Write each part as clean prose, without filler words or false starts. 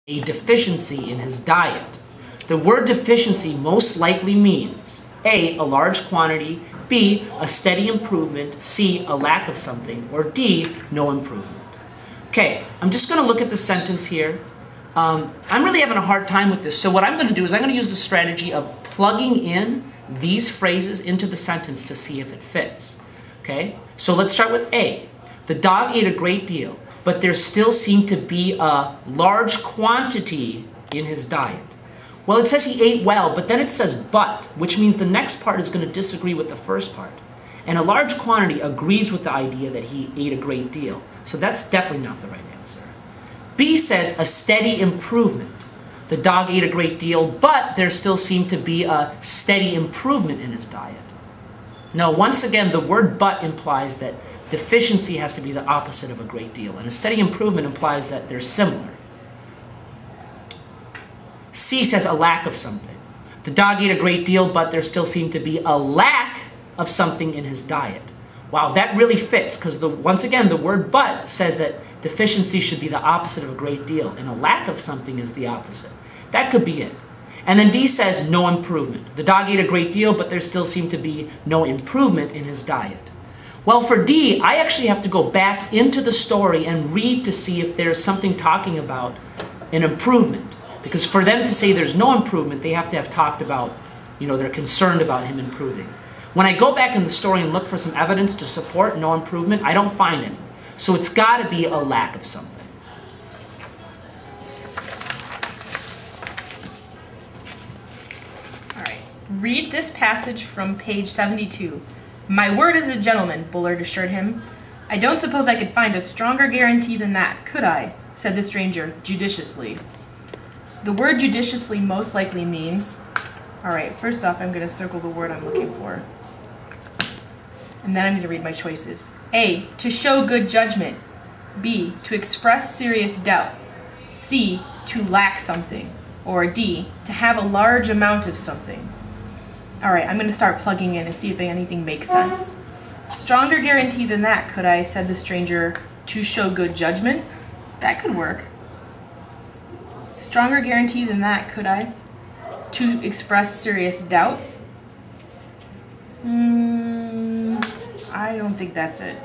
a deficiency in his diet. The word deficiency most likely means A, a large quantity, B, a steady improvement, C, a lack of something, or D, no improvement. Okay, I'm just going to look at the sentence here. I'm really having a hard time with this, so what I'm going to do is I'm going to use the strategy of plugging in these phrases into the sentence to see if it fits. Okay, so let's start with A. The dog ate a great deal, but there still seemed to be a large quantity in his diet. Well, it says he ate well, but then it says but, which means the next part is going to disagree with the first part. And a large quantity agrees with the idea that he ate a great deal. So that's definitely not the right answer. B says a steady improvement. The dog ate a great deal, but there still seemed to be a steady improvement in his diet. Now, once again, the word but implies that deficiency has to be the opposite of a great deal, and a steady improvement implies that they're similar. C says a lack of something. The dog ate a great deal, but there still seemed to be a lack of something in his diet. Wow, that really fits, because once again, the word but says that deficiency should be the opposite of a great deal, and a lack of something is the opposite. That could be it. And then D says no improvement. The dog ate a great deal, but there still seemed to be no improvement in his diet. Well, for D, I actually have to go back into the story and read to see if there's something talking about an improvement. Because for them to say there's no improvement, they have to have talked about, they're concerned about him improving. When I go back in the story and look for some evidence to support no improvement, I don't find any. So it's got to be a lack of something. All right. Read this passage from page 72. "My word as a gentleman," Bullard assured him. "I don't suppose I could find a stronger guarantee than that, could I?" said the stranger, judiciously. The word judiciously most likely means, all right, first off, I'm going to circle the word I'm looking for. And then I'm going to read my choices. A, to show good judgment. B, to express serious doubts. C, to lack something. Or D, to have a large amount of something. All right, I'm going to start plugging in and see if anything makes sense. Stronger guarantee than that, could I, said the stranger, to show good judgment? That could work. Stronger guarantee than that, could I? To express serious doubts? I don't think that's it.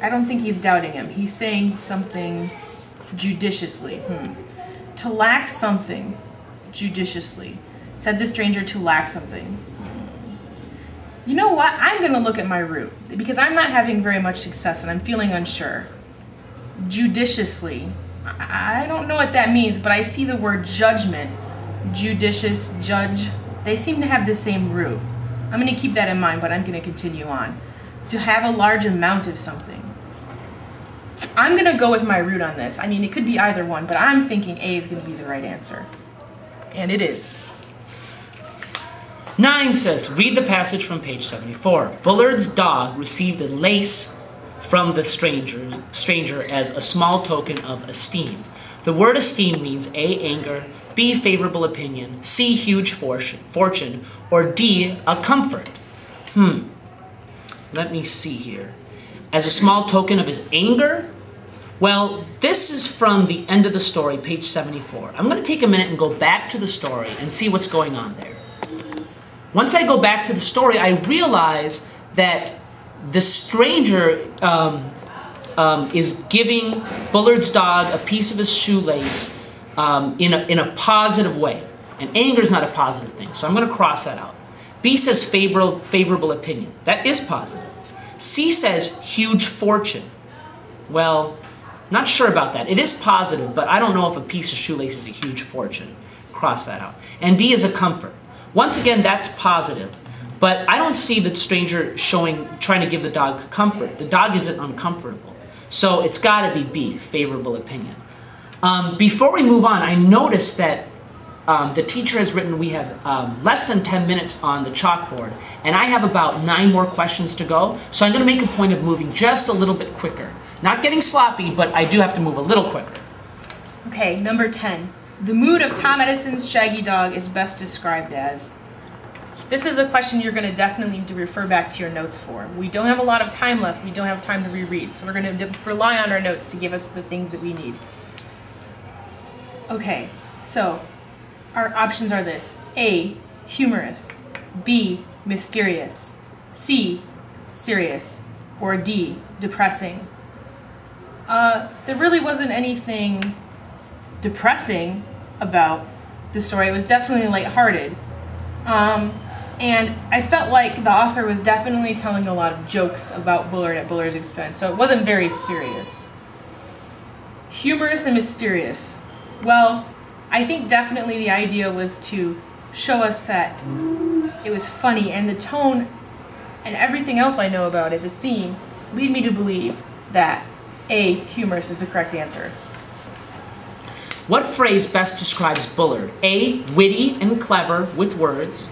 I don't think he's doubting him. He's saying something judiciously. To lack something judiciously. Said the stranger to lack something. You know what? I'm going to look at my root because I'm not having very much success and I'm feeling unsure. Judiciously. I don't know what that means, but I see the word judgment. Judicious, judge. They seem to have the same root. I'm going to keep that in mind, but I'm going to continue on. To have a large amount of something. I'm going to go with my root on this. I mean, it could be either one, but I'm thinking A is going to be the right answer. And it is. 9 says, read the passage from page 74. Bullard's dog received a lace from the stranger as a small token of esteem. The word esteem means A, anger, B, favorable opinion, C, huge fortune, or D, a comfort. Let me see here. As a small token of his anger? Well, this is from the end of the story, page 74. I'm going to take a minute and go back to the story and see what's going on there. Once I go back to the story, I realize that the stranger is giving Bullard's dog a piece of his shoelace in a positive way. And anger is not a positive thing, so I'm going to cross that out. B says favorable opinion. That is positive. C says huge fortune. Well, not sure about that. It is positive, but I don't know if a piece of shoelace is a huge fortune. Cross that out. And D is a comfort. Once again, that's positive. But I don't see the stranger trying to give the dog comfort. The dog isn't uncomfortable. So it's got to be B, favorable opinion. Before we move on, I noticed that the teacher has written we have less than 10 minutes on the chalkboard, and I have about 9 more questions to go. So I'm going to make a point of moving just a little bit quicker. Not getting sloppy, but I do have to move a little quicker. Okay, number 10. The mood of Tom Edison's shaggy dog is best described as This is a question you're going to definitely need to refer back to your notes for. We don't have a lot of time left. We don't have time to reread. So we're going to rely on our notes to give us the things that we need. Okay, so our options are this. A, humorous. B, mysterious. C, serious. Or D, depressing. There really wasn't anything depressing about the story. It was definitely lighthearted. And I felt like the author was definitely telling a lot of jokes about Bullard at Bullard's expense, so it wasn't very serious. Humorous and mysterious. Well, I think definitely the idea was to show us that it was funny, and the tone and everything else I know about it, the theme, lead me to believe that A, humorous is the correct answer. What phrase best describes Bullard? A, witty and clever with words.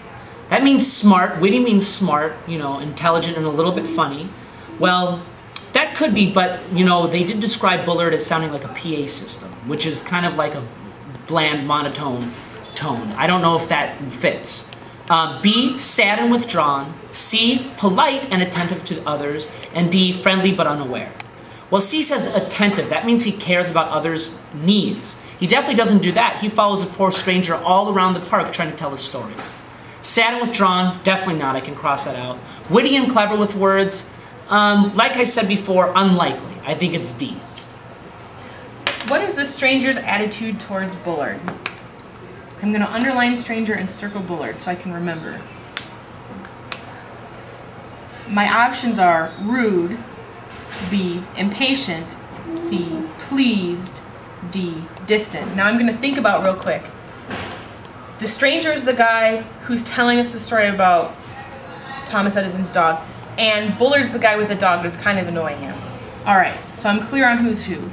That means smart. Witty means smart, intelligent and a little bit funny. Well, that could be, but, they did describe Bullard as sounding like a PA system, which is kind of like a bland, monotone tone. I don't know if that fits. B, sad and withdrawn. C, polite and attentive to others. And D, friendly but unaware. Well, C says attentive. That means he cares about others' needs. He definitely doesn't do that. He follows a poor stranger all around the park trying to tell his stories. Sad and withdrawn, definitely not. I can cross that out. Witty and clever with words, like I said before, unlikely. I think it's D. What is the stranger's attitude towards Bullard? I'm going to underline stranger and circle Bullard so I can remember. My options are rude, B, impatient, C, pleased, D, distant. Now I'm going to think about real quick. The stranger is the guy who's telling us the story about Thomas Edison's dog, and Bullard's the guy with the dog that's kind of annoying him. Alright, so I'm clear on who's who.